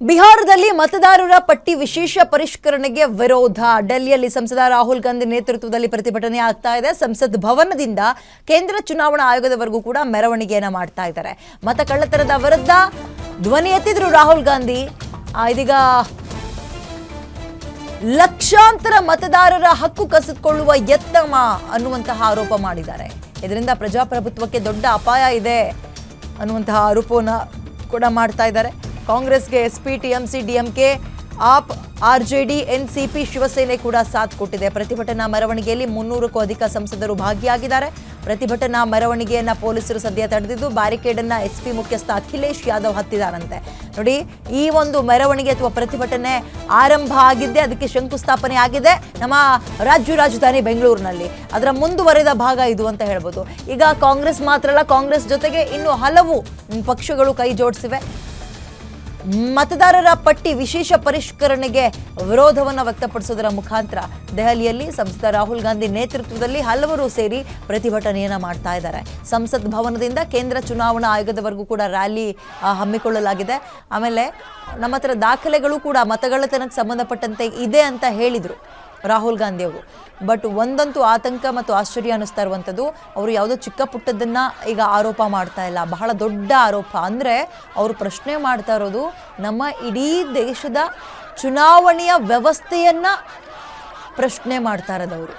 ಬಿಹಾರದಲ್ಲಿ ಮತದಾರರ ಪಟ್ಟಿ ವಿಶೇಷ ಪರಿಷ್ಕರಣೆಗೆ ವಿರೋಧ. ಡೆಲ್ಲಿಯಲ್ಲಿ ಸಂಸದ ರಾಹುಲ್ ಗಾಂಧಿ ನೇತೃತ್ವದಲ್ಲಿ ಪ್ರತಿಭಟನೆ ಆಗ್ತಾ ಇದೆ. ಸಂಸತ್ ಭವನದಿಂದ ಕೇಂದ್ರ ಚುನಾವಣಾ ಆಯೋಗದವರೆಗೂ ಕೂಡ ಮೆರವಣಿಗೆಯನ್ನ ಮಾಡ್ತಾ ಇದ್ದಾರೆ. ಮತ ಕಳ್ಳತನದ ವಿರುದ್ಧ ಧ್ವನಿ ಎತ್ತಿದ್ರು ರಾಹುಲ್ ಗಾಂಧಿ. ಇದೀಗ ಲಕ್ಷಾಂತರ ಮತದಾರರ ಹಕ್ಕು ಕಸಿದುಕೊಳ್ಳುವ ಯತ್ನ ಅನ್ನುವಂತಹ ಆರೋಪ ಮಾಡಿದ್ದಾರೆ. ಇದರಿಂದ ಪ್ರಜಾಪ್ರಭುತ್ವಕ್ಕೆ ದೊಡ್ಡ ಅಪಾಯ ಇದೆ ಅನ್ನುವಂತಹ ಆರೋಪವನ್ನು ಕೂಡ ಮಾಡ್ತಾ ಇದ್ದಾರೆ. ಕಾಂಗ್ರೆಸ್ಗೆ SP, TMC, DMK, AAP, RJD, NCP, Shiv Sena ಕೂಡ ಸಾಥ್ ಕೊಟ್ಟಿದೆ. ಪ್ರತಿಭಟನಾ ಮೆರವಣಿಗೆಯಲ್ಲಿ 300ಕ್ಕೂ ಅಧಿಕ ಸಂಸದರು ಭಾಗಿಯಾಗಿದ್ದಾರೆ. ಪ್ರತಿಭಟನಾ ಮೆರವಣಿಗೆಯನ್ನ ಪೊಲೀಸರು ಸದ್ಯ ತಡೆದಿದ್ದು ಬ್ಯಾರಿಕೇಡ್ ಅನ್ನ ಎಸ್ಪಿ ಮುಖ್ಯಸ್ಥ ಅಖಿಲೇಶ್ ಯಾದವ್ ಹತ್ತಿದಾರಂತೆ. ನೋಡಿ, ಈ ಒಂದು ಮೆರವಣಿಗೆ ಅಥವಾ ಪ್ರತಿಭಟನೆ ಆರಂಭ ಆಗಿದ್ದೆ, ಅದಕ್ಕೆ ಶಂಕುಸ್ಥಾಪನೆ ಆಗಿದೆ ನಮ್ಮ ರಾಜಧಾನಿ ಬೆಂಗಳೂರಿನಲ್ಲಿ. ಅದರ ಮುಂದುವರೆದ ಭಾಗ ಇದು ಅಂತ ಹೇಳ್ಬೋದು. ಈಗ ಕಾಂಗ್ರೆಸ್ ಮಾತ್ರ ಅಲ್ಲ, ಕಾಂಗ್ರೆಸ್ ಜೊತೆಗೆ ಇನ್ನು ಹಲವು ಪಕ್ಷಗಳು ಕೈ ಜೋಡಿಸಿವೆ. ಮತದಾರರ ಪಟ್ಟಿ ವಿಶೇಷ ಪರಿಷ್ಕರಣೆಗೆ ವಿರೋಧವನ್ನು ವ್ಯಕ್ತಪಡಿಸೋದರ ಮುಖಾಂತರ ದೆಹಲಿಯಲ್ಲಿ ಸಂಸದ ರಾಹುಲ್ ಗಾಂಧಿ ನೇತೃತ್ವದಲ್ಲಿ ಹಲವರು ಸೇರಿ ಪ್ರತಿಭಟನೆಯನ್ನ ಮಾಡ್ತಾ ಇದ್ದಾರೆ. ಸಂಸತ್ ಭವನದಿಂದ ಕೇಂದ್ರ ಚುನಾವಣಾ ಆಯೋಗದವರೆಗೂ ಕೂಡ ರ್ಯಾಲಿ ಹಮ್ಮಿಕೊಳ್ಳಲಾಗಿದೆ. ಆಮೇಲೆ ನಮ್ಮ ಹತ್ರ ದಾಖಲೆಗಳು ಕೂಡ ಮತಗಳ್ಳತನಕ್ಕೆ ಸಂಬಂಧಪಟ್ಟಂತೆ ಇದೆ ಅಂತ ಹೇಳಿದರು ರಾಹುಲ್ ಗಾಂಧಿ ಅವರು. ಬಟ್ ಒಂದಂತೂ ಆತಂಕ ಮತ್ತು ಆಶ್ಚರ್ಯ ಅನ್ನಿಸ್ತಾ ಇರುವಂಥದ್ದು, ಅವರು ಯಾವುದೋ ಚಿಕ್ಕ ಪುಟ್ಟದನ್ನ ಈಗ ಆರೋಪ ಮಾಡ್ತಾ ಇಲ್ಲ, ಬಹಳ ದೊಡ್ಡ ಆರೋಪ. ಅಂದರೆ ಅವರು ಪ್ರಶ್ನೆ ಮಾಡ್ತಾ ಇರೋದು ನಮ್ಮ ಇಡೀ ದೇಶದ ಚುನಾವಣೆಯ ವ್ಯವಸ್ಥೆಯನ್ನ ಪ್ರಶ್ನೆ ಮಾಡ್ತಾ ಇರೋದವರು.